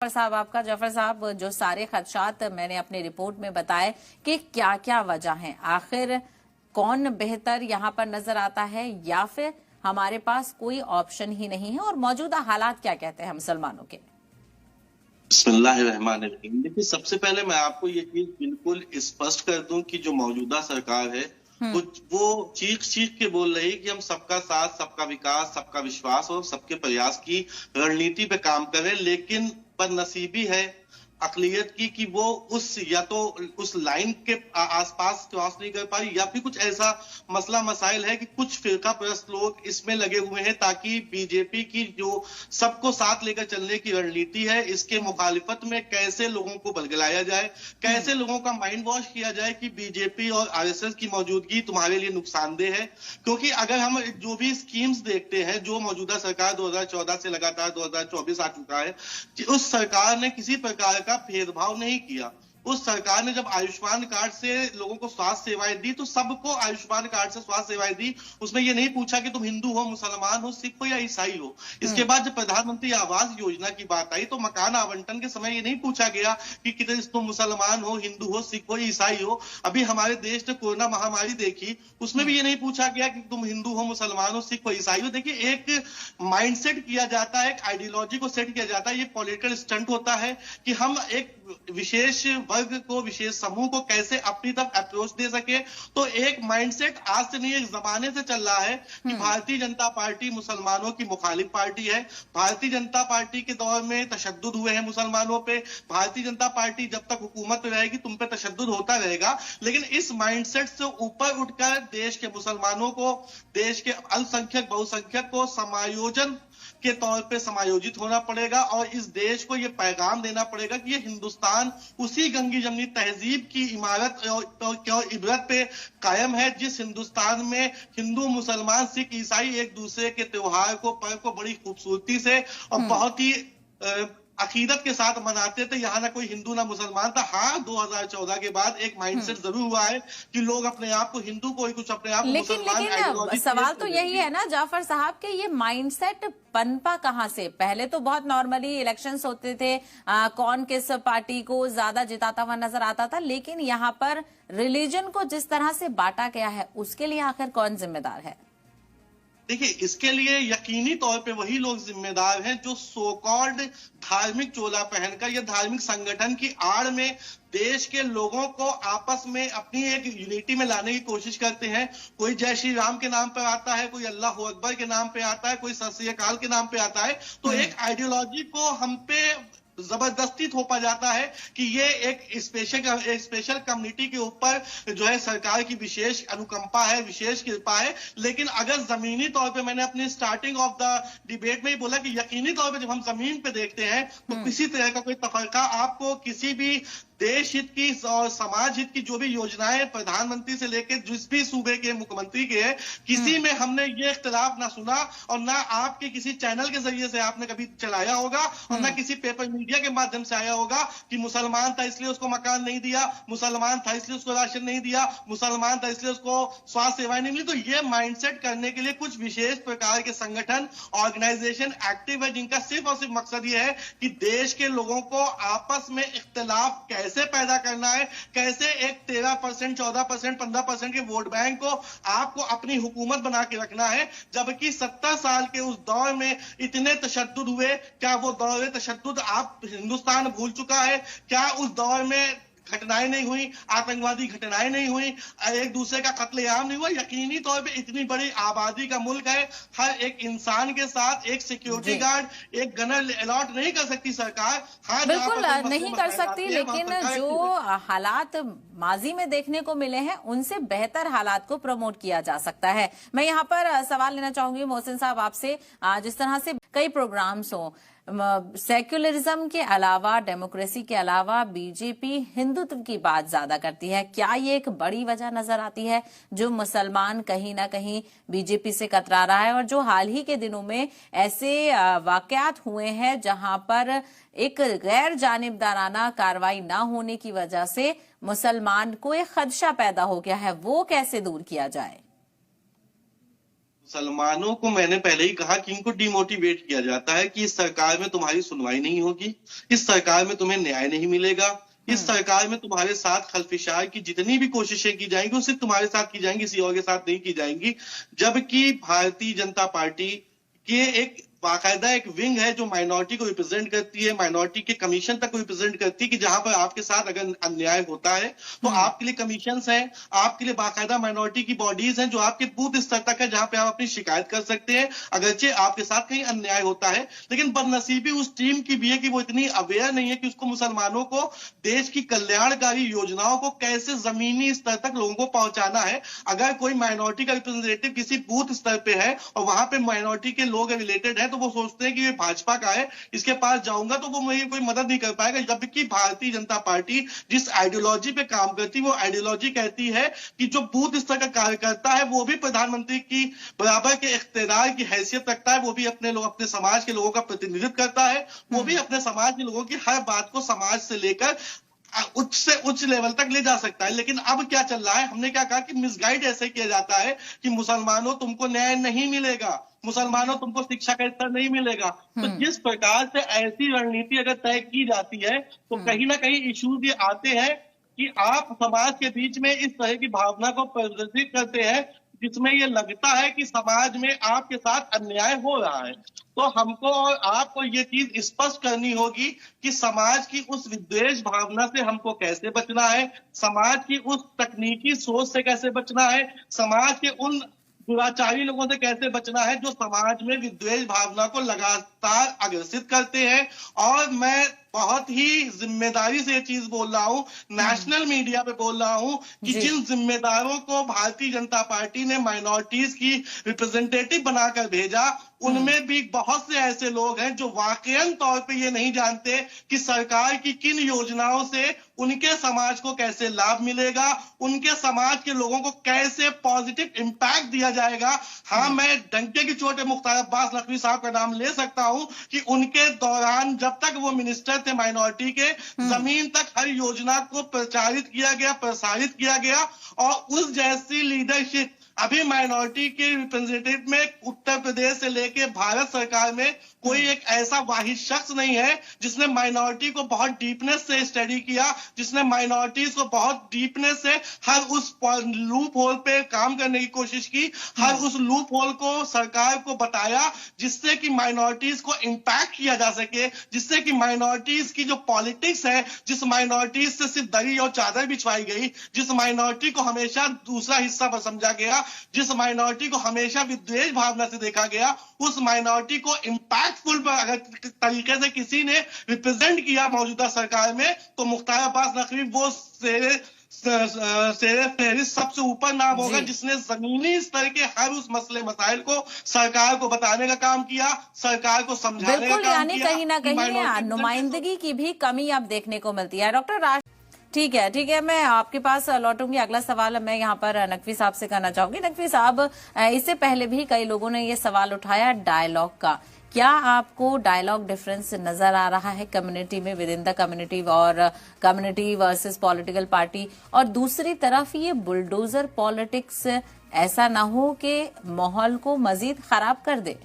साहब आपका जफर साहब, जो सारे खदशात मैंने अपनी रिपोर्ट में बताए कि क्या क्या वजह है, आखिर कौन बेहतर यहाँ पर नजर आता है या फिर हमारे पास कोई ऑप्शन ही नहीं है, और मौजूदा हालात क्या कहते हैं मुसलमानों के? बिस्मिल्लाहिर्रहमानिर्रहीम। देखिए, सबसे पहले मैं आपको ये चीज बिल्कुल स्पष्ट कर दूं कि जो मौजूदा सरकार है वो चीख चीख के बोल रही कि हम सबका साथ, सबका विकास, सबका विश्वास और सबके प्रयास की रणनीति पे काम करें, लेकिन बदनसीबी है अकलियत की कि वो या तो उस लाइन के आसपास क्रॉस नहीं कर पा रही, या फिर कुछ ऐसा मसला मसाइल है कि कुछ फिरका परस्त लोग इसमें लगे हुए हैं ताकि बीजेपी की जो सबको साथ लेकर चलने की रणनीति है, इसके मुखालिफत में कैसे लोगों को बलगलाया जाए, कैसे लोगों का माइंड वॉश किया जाए कि बीजेपी और आरएसएस की मौजूदगी तुम्हारे लिए नुकसानदेह है। क्योंकि अगर हम जो भी स्कीम्स देखते हैं जो मौजूदा सरकार 2014 से लगातार 2024 आ चुका है, उस सरकार ने किसी प्रकार का भेदभाव नहीं किया। उस सरकार ने जब आयुष्मान कार्ड से लोगों को स्वास्थ्य सेवाएं दी तो सबको आयुष्मान कार्ड से स्वास्थ्य सेवाएं दी। उसमें यह नहीं पूछा कि तुम हिंदू हो, मुसलमान हो, सिख हो या ईसाई हो। इसके बाद जब प्रधानमंत्री आवास योजना की बात आई तो मकान आवंटन के समय यह नहीं पूछा गया कि कितने तुम मुसलमान हो, हिंदू हो, सिख हो, ईसाई हो। अभी हमारे देश ने कोरोना महामारी देखी, उसमें भी ये नहीं पूछा गया कि तुम हिंदू हो, मुसलमान हो, सिख हो, ईसाई हो। देखिए, एक माइंडसेट किया जाता है, एक आइडियोलॉजी को सेट किया जाता है। ये पॉलिटिकल स्टंट होता है कि हम एक विशेष वर्ग को, विशेष समूह को कैसे अपनी तरफ अप्रोच दे सके। तो एक माइंडसेट आज से नहीं, एक जमाने से चल रहा है कि भारतीय जनता पार्टी मुसलमानों की मुखालिफ पार्टी है। भारतीय जनता पार्टी के दौर में तशद्दुद हुए हैं मुसलमानों पे। भारतीय जनता पार्टी जब तक हुकूमत में रहेगी तुम पे तशद्दुद होता रहेगा। लेकिन इस माइंडसेट से ऊपर उठकर देश के मुसलमानों को, देश के अल्पसंख्यक बहुसंख्यक को समायोजन के तौर पे समायोजित होना पड़ेगा और इस देश को यह पैगाम देना पड़ेगा कि ये हिंदुस्तान उसी गंगी जमनी तहजीब की इमारत और इबरत पे कायम है, जिस हिंदुस्तान में हिंदू, मुसलमान, सिख, ईसाई एक दूसरे के त्योहार को, पर्व को बड़ी खूबसूरती से और बहुत ही अकीदत के साथ मनाते थे। यहाँ ना कोई हिंदू ना मुसलमान था। हाँ, 2014 के बाद एक माइंडसेट जरूर हुआ है कि लोग अपने आप को हिंदू, कोई कुछ अपने आप को मुसलमान। लेकिन सवाल तो यही है ना जाफर साहब के ये माइंडसेट पनपा कहाँ से? पहले तो बहुत नॉर्मली इलेक्शंस होते थे, कौन किस पार्टी को ज्यादा जिताता हुआ नजर आता था, लेकिन यहाँ पर रिलीजन को जिस तरह से बांटा गया है उसके लिए आखिर कौन जिम्मेदार है? देखिए, इसके लिए यकीनी तौर पे वही लोग जिम्मेदार हैं जो सो कॉल्ड धार्मिक चोला पहनकर या धार्मिक संगठन की आड़ में देश के लोगों को आपस में अपनी एक यूनिटी में लाने की कोशिश करते हैं। कोई जय श्री राम के नाम पे आता है, कोई अल्लाह अकबर के नाम पे आता है, कोई सत श्री अकाल के नाम पे आता है। तो एक आइडियोलॉजी को हम पे जबरदस्ती थोपा जाता है कि ये एक स्पेशल कम्युनिटी के ऊपर जो है सरकार की विशेष अनुकंपा है, विशेष कृपा है। लेकिन अगर जमीनी तौर पे, मैंने अपनी स्टार्टिंग ऑफ द डिबेट में ही बोला कि यकीनी तौर पे जब हम जमीन पे देखते हैं तो किसी तरह का कोई तफरका आपको किसी भी देश हित की और समाज हित की जो भी योजनाएं प्रधानमंत्री से लेकर जिस भी सूबे के मुख्यमंत्री के है, किसी में हमने ये इख्तिलाफ ना सुना और ना आपके किसी चैनल के जरिए से आपने कभी चलाया होगा और ना किसी पेपर मीडिया के माध्यम से आया होगा कि मुसलमान था इसलिए उसको मकान नहीं दिया, मुसलमान था इसलिए उसको राशन नहीं दिया, मुसलमान था इसलिए उसको स्वास्थ्य सेवाएं नहीं मिली। तो ये माइंडसेट करने के लिए कुछ विशेष प्रकार के संगठन, ऑर्गेनाइजेशन एक्टिव है, जिनका सिर्फ और सिर्फ मकसद ये है कि देश के लोगों को आपस में इख्तिलाफ कैसे पैदा करना है, कैसे एक 13%, 14%, 15% के वोट बैंक को आपको अपनी हुकूमत बना के रखना है। जबकि 70 साल के उस दौर में इतने तशद्दुद हुए, क्या वो दौर तशद्दुद आप हिंदुस्तान भूल चुका है? क्या उस दौर में घटनाएं नहीं हुई, आतंकवादी घटनाएं नहीं हुई, एक दूसरे का कत्लेआम नहीं हुआ? यकीनी तौर पे इतनी बड़ी आबादी का मुल्क है, हर एक इंसान के साथ एक सिक्योरिटी गार्ड, एक गनर अलॉट नहीं कर सकती सरकार। हाँ, बिल्कुल नहीं कर सकती, लेकिन जो हालात माजी में देखने को मिले हैं उनसे बेहतर हालात को प्रमोट किया जा सकता है। मैं यहाँ पर सवाल लेना चाहूंगी मोहसिन साहब आपसे, जिस तरह से कई प्रोग्राम्स हो, सेक्युलरिज्म के अलावा, डेमोक्रेसी के अलावा बीजेपी हिंदुत्व की बात ज्यादा करती है, क्या ये एक बड़ी वजह नजर आती है जो मुसलमान कहीं ना कहीं बीजेपी से कतरा रहा है? और जो हाल ही के दिनों में ऐसे वाकयात हुए हैं जहां पर एक गैर जानिबदाराना कार्रवाई ना होने की वजह से मुसलमान को एक खदशा पैदा हो गया है, वो कैसे दूर किया जाए? मुसलमानों को मैंने पहले ही कहा कि इनको डिमोटिवेट किया जाता है कि इस सरकार में तुम्हारी सुनवाई नहीं होगी, इस सरकार में तुम्हें न्याय नहीं मिलेगा, इस सरकार में तुम्हारे साथ खलफिशार की जितनी भी कोशिशें की जाएंगी वो सिर्फ तुम्हारे साथ की जाएंगी, किसी और के साथ नहीं की जाएंगी। जबकि भारतीय जनता पार्टी के एक बाकायदा एक विंग है जो माइनॉरिटी को रिप्रेजेंट करती है, माइनॉरिटी के कमीशन तक को रिप्रेजेंट करती है कि जहां पर आपके साथ अगर अन्याय होता है तो आपके लिए कमीशंस हैं, आपके लिए बाकायदा माइनॉरिटी की बॉडीज हैं जो आपके बूथ स्तर तक है, जहां पे आप अपनी शिकायत कर सकते हैं अगरचे आपके साथ कहीं अन्याय होता है। लेकिन बदनसीबी उस टीम की भी है कि वो इतनी अवेयर नहीं है कि उसको मुसलमानों को देश की कल्याणकारी योजनाओं को कैसे जमीनी स्तर तक लोगों को पहुंचाना है। अगर कोई माइनॉरिटी का रिप्रेजेंटेटिव किसी बूथ स्तर पे है और वहां पे माइनॉरिटी के लोग रिलेटेड है तो वो सोचते हैं कि ये भाजपा का है, इसके पास जाऊंगा तो वो मुझे कोई मदद नहीं कर पाएगा। जबकि भारतीय जनता पार्टी जिस आइडियोलॉजी पे काम करती है वो आइडियोलॉजी कहती है कि जो बूथ स्तर का कार्यकर्ता है वो भी प्रधानमंत्री की बराबर के इख्तियार की हैसियत रखता है, वो भी अपने समाज के लोगों का प्रतिनिधित्व करता है, वो भी अपने समाज के लोगों की हर बात को समाज से लेकर उच्च से उच्च लेवल तक ले जा सकता है। लेकिन अब क्या चल रहा है, हमने क्या कहा कि मिसगाइड ऐसे किया जाता है कि मुसलमानों तुमको न्याय नहीं मिलेगा, मुसलमानों तुमको शिक्षा का स्तर नहीं मिलेगा। तो जिस प्रकार से ऐसी रणनीति अगर तय की जाती है तो कहीं ना कहीं इश्यूज ये आते हैं कि आप समाज के बीच में इस तरह की भावना को प्रदर्शित करते हैं जिसमें ये लगता है कि समाज में आपके साथ अन्याय हो रहा है। तो हमको और आपको ये चीज स्पष्ट करनी होगी कि समाज की उस विद्वेष भावना से हमको कैसे बचना है, समाज की उस तकनीकी सोच से कैसे बचना है, समाज के उन दुराचारी लोगों से कैसे बचना है जो समाज में विद्वेष भावना को लगातार अग्रसित करते हैं। और मैं बहुत ही जिम्मेदारी से ये चीज बोल रहा हूं, नेशनल मीडिया पे बोल रहा हूं कि जिन जिम्मेदारों को भारतीय जनता पार्टी ने माइनॉरिटीज की रिप्रेजेंटेटिव बनाकर भेजा उनमें भी बहुत से ऐसे लोग हैं जो वाकईन तौर पे ये नहीं जानते कि सरकार की किन योजनाओं से उनके समाज को कैसे लाभ मिलेगा, उनके समाज के लोगों को कैसे पॉजिटिव इंपैक्ट दिया जाएगा। हाँ, मैं डंके की चोट मुख्तार अब्बास नकवी साहब का नाम ले सकता हूं कि उनके दौरान जब तक वो मिनिस्टर थे माइनॉरिटी के, जमीन तक हर योजना को प्रचारित किया गया, प्रसारित किया गया। और उस जैसी लीडरशिप अभी माइनॉरिटी के रिप्रेजेंटेटिव में उत्तर प्रदेश से लेके भारत सरकार में कोई एक ऐसा वाहिद शख्स नहीं है जिसने माइनॉरिटी को बहुत डीपनेस से स्टडी किया, जिसने माइनॉरिटीज को बहुत डीपनेस से हर उस लूप होल पे काम करने की कोशिश की, हर उस लूप होल को सरकार को बताया जिससे कि माइनॉरिटीज को इम्पैक्ट किया जा सके, जिससे कि माइनॉरिटीज की जो पॉलिटिक्स है, जिस माइनॉरिटीज से सिर्फ दरी और चादर बिछवाई गई, जिस माइनॉरिटी को हमेशा दूसरा हिस्सा पर समझा गया, जिस माइनॉरिटी को हमेशा विद्वेष भावना से देखा गया, उस माइनॉरिटी को इम्पैक्टफुल अगर तरीके से किसी ने रिप्रेजेंट किया मौजूदा सरकार में तो मुख्तार अब्बास नकवी वो फहरिस्त सबसे ऊपर नाम होगा जिसने जमीनी स्तर के हर उस मसले मसाइल को सरकार को बताने का काम किया, सरकार को समझाने का काम किया। यानी कहीं ना कहीं नुमाइंदगी की भी कमी अब देखने को मिलती है। डॉक्टर ठीक है, मैं आपके पास लौटूंगी। अगला सवाल मैं यहाँ पर नकवी साहब से करना चाहूंगी। नकवी साहब, इससे पहले भी कई लोगों ने ये सवाल उठाया डायलॉग का। क्या आपको डायलॉग डिफरेंस नजर आ रहा है कम्युनिटी में, विद इन द कम्युनिटी और कम्युनिटी वर्सेस पॉलिटिकल पार्टी? और दूसरी तरफ ये बुलडोजर पॉलिटिक्स ऐसा ना हो कि माहौल को मजीद खराब कर दे?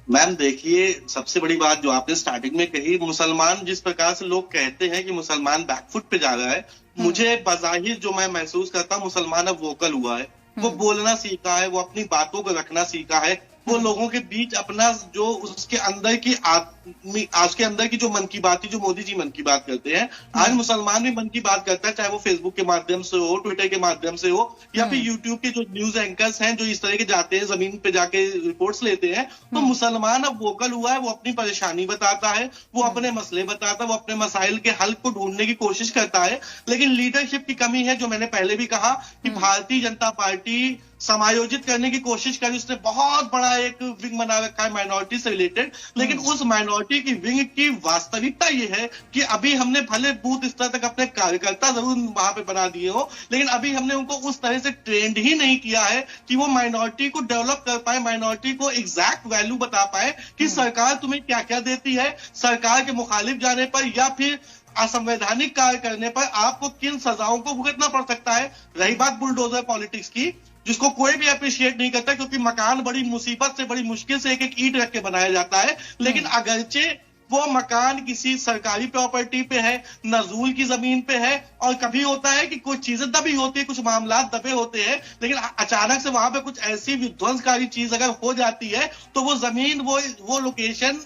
मैम देखिए, सबसे बड़ी बात जो आपने स्टार्टिंग में कही, मुसलमान जिस प्रकार से लोग कहते हैं कि मुसलमान बैकफुट पे जा रहा है, मुझे बज़ाहिर जो मैं महसूस करता हूँ मुसलमान अब वोकल हुआ है, वो बोलना सीखा है, वो अपनी बातों को रखना सीखा है, वो लोगों के बीच अपना जो उसके अंदर की आज के अंदर की जो मन की बात थी, जो मोदी जी मन की बात करते हैं, आज मुसलमान भी मन की बात करता है, चाहे वो फेसबुक के माध्यम से हो, ट्विटर के माध्यम से हो, या फिर यूट्यूब के जो न्यूज एंकर्स हैं जो इस तरह के जाते हैं जमीन पे जाके रिपोर्ट्स लेते हैं। तो मुसलमान अब वोकल हुआ है, वो अपनी परेशानी बताता है, वो अपने मसले बताता है, वो अपने मसाइल के हल को ढूंढने की कोशिश करता है। लेकिन लीडरशिप की कमी है, जो मैंने पहले भी कहा कि भारतीय जनता पार्टी समायोजित करने की कोशिश करी, उसने बहुत बड़ा एक विंग बना रखा है माइनॉरिटी से रिलेटेड। लेकिन उस माइनॉरिटी की विंग की वास्तविकता ये है कि अभी हमने भले बूथ स्तर तक अपने कार्यकर्ता जरूर वहां पे बना दिए हो, लेकिन अभी हमने उनको उस तरह से ट्रेंड ही नहीं किया है कि वो माइनॉरिटी को डेवलप कर पाए, माइनॉरिटी को एग्जैक्ट वैल्यू बता पाए कि सरकार तुम्हें क्या क्या देती है, सरकार के मुखालिफ जाने पर या फिर असंवैधानिक कार्य करने पर आपको किन सजाओं को भुगतना पड़ सकता है। रही बात बुलडोजर पॉलिटिक्स की, जिसको कोई भी अप्रिशिएट नहीं करता, क्योंकि मकान बड़ी मुसीबत से, बड़ी मुश्किल से एक एक ईंट रख के बनाया जाता है। लेकिन अगरचे वो मकान किसी सरकारी प्रॉपर्टी पे है, नजूल की जमीन पे है, और कभी होता है कि कुछ चीजें दबी होती है, कुछ मामला दबे होते हैं, लेकिन अचानक से वहां पे कुछ ऐसी विध्वंसकारी चीज अगर हो जाती है तो वो जमीन, वो लोकेशन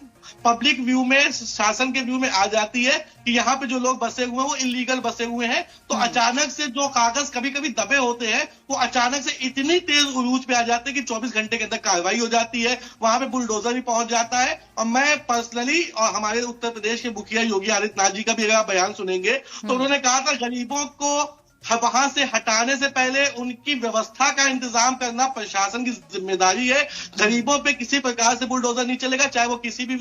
पब्लिक व्यू में, शासन के व्यू में आ जाती है कि यहाँ पे जो लोग बसे हुए हैं वो इलीगल बसे हुए हैं। तो अचानक से जो कागज कभी कभी दबे होते हैं वो अचानक से इतनी तेज उरूज पे आ जाते हैं कि 24 घंटे के अंदर कार्रवाई हो जाती है, वहां पे बुलडोजर भी पहुंच जाता है। और मैं पर्सनली, और हमारे उत्तर प्रदेश के मुखिया योगी आदित्यनाथ जी का भी अगर आप बयान सुनेंगे तो उन्होंने कहा था गरीबों को वहां से हटाने से पहले उनकी व्यवस्था का इंतजाम करना प्रशासन की जिम्मेदारी है। गरीबों पे किसी प्रकार से बुलडोजर नहीं चलेगा, चाहे वो किसी भी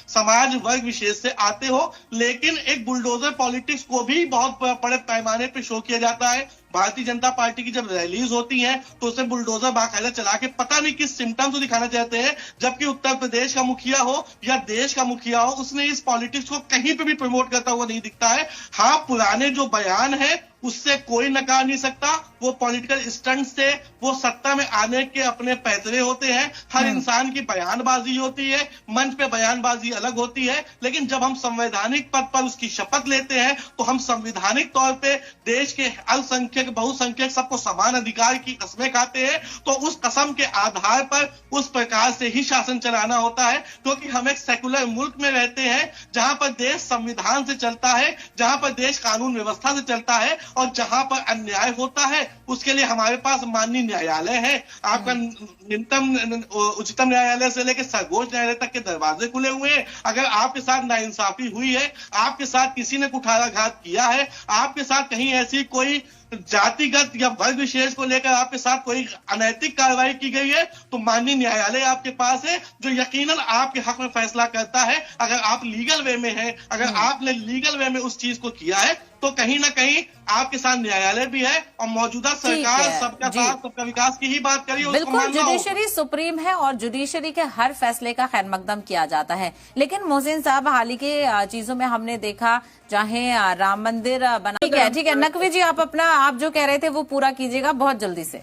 समाज वर्ग विशेष से आते हो। लेकिन एक बुलडोजर पॉलिटिक्स को भी बहुत बड़े पैमाने पे शो किया जाता है। भारतीय जनता पार्टी की जब रैलीज होती हैं तो उसे बुलडोजर बाकायदा चला के पता नहीं किस सिम्टम्स को दिखाना चाहते हैं, जबकि उत्तर प्रदेश का मुखिया हो या देश का मुखिया हो, उसने इस पॉलिटिक्स को कहीं पे भी प्रमोट करता हुआ नहीं दिखता है। हाँ, पुराने जो बयान है उससे कोई नकार नहीं सकता, वो पॉलिटिकल स्टंट से, वो सत्ता में आने के अपने पैतरे होते हैं। हर इंसान की बयानबाजी होती है, मंच पे बयानबाजी अलग होती है, लेकिन जब हम संवैधानिक पद पर उसकी शपथ लेते हैं तो हम संवैधानिक तौर पे देश के अल्पसंख्यक बहुसंख्यक सबको समान अधिकार की कस्में खाते हैं। तो उस कसम के आधार पर उस प्रकार से ही शासन चलाना होता है, क्योंकि हम एक सेकुलर मुल्क में रहते हैं जहां पर देश संविधान से चलता है, जहां पर देश कानून व्यवस्था से चलता है, और जहां पर अन्याय होता है उसके लिए हमारे पास माननीय न्यायालय है। आपका न्यूनतम उच्चतम न्यायालय से लेकर सर्वोच्च न्यायालय तक के दरवाजे खुले हुए हैं। अगर आपके साथ नाइंसाफी हुई है, आपके साथ किसी ने कुठाराघात किया है, आपके साथ कहीं ऐसी कोई जातिगत या वर्ग विशेष को लेकर आपके साथ कोई अनैतिक कार्रवाई की गई है, तो माननीय न्यायालय आपके पास है जो यकीनन आपके हक में फैसला करता है। अगर आप लीगल वे में हैं, अगर आपने लीगल वे में उस चीज को किया है, तो कहीं ना कहीं आपके साथ न्यायालय भी है, और मौजूदा सरकार सबका साथ सबका विकास की ही बात करी है। बिल्कुल, जुडिशरी सुप्रीम है और जुडिशरी के हर फैसले का खैर मकदम किया जाता है। लेकिन मोहसिन साहब, हाल ही के चीजों में हमने देखा, चाहे राम मंदिर बना, ठीक है नकवी जी, आप जो कह रहे थे वो पूरा कीजिएगा बहुत जल्दी से।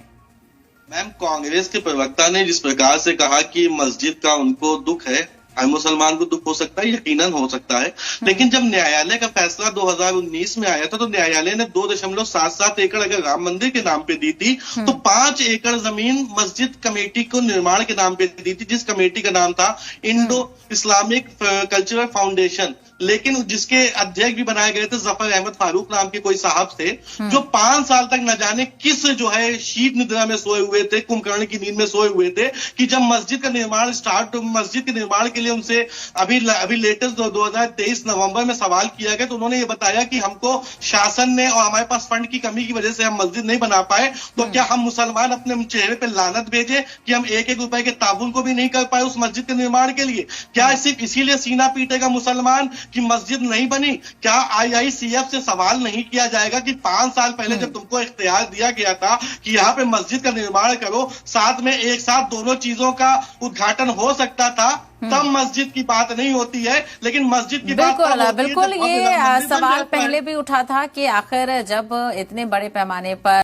मैम, कांग्रेस के प्रवक्ता ने जिस प्रकार से कहा कि मस्जिद का उनको दुख है, मुसलमान को दुख हो सकता है, यकीनन हो सकता है, लेकिन जब न्यायालय का फैसला 2019 में आया था तो न्यायालय ने 2.77 एकड़ अगर राम मंदिर के नाम पे दी थी, तो 5 एकड़ जमीन मस्जिद कमेटी को निर्माण के नाम पे दी थी, जिस कमेटी का नाम था इंडो इस्लामिक कल्चरल फाउंडेशन। लेकिन जिसके अध्यक्ष भी बनाए गए थे जफर अहमद फारूक नाम के कोई साहब थे, जो 5 साल तक न जाने किस जो है शीत निद्रा में सोए हुए थे, कुंभकर्ण की नींद में सोए हुए थे, कि जब मस्जिद का निर्माण मस्जिद के निर्माण के लिए उनसे अभी लेटेस्ट 2023 नवंबर में सवाल किया गया, तो उन्होंने ये बताया कि हमको शासन ने और हमारे पास फंड की कमी की वजह से हम मस्जिद नहीं बना पाए। तो क्या हम मुसलमान अपने चेहरे पे लानत भेजे कि हम 1-1 रुपए के ताबुन को भी नहीं कर पाए उस मस्जिद के निर्माण के लिए? क्या सिर्फ इसीलिए सीना पीटेगा मुसलमान कि मस्जिद नहीं बनी? क्या IICF से सवाल नहीं किया जाएगा कि 5 साल पहले जब तुमको इख्तियार दिया गया था कि यहाँ पे मस्जिद का निर्माण करो, साथ में एक साथ दोनों चीजों का उद्घाटन हो सकता था, तब मस्जिद की बात नहीं होती है। लेकिन मस्जिद की बात बिल्कुल ये सवाल पहले भी उठा था कि आखिर जब इतने बड़े पैमाने पर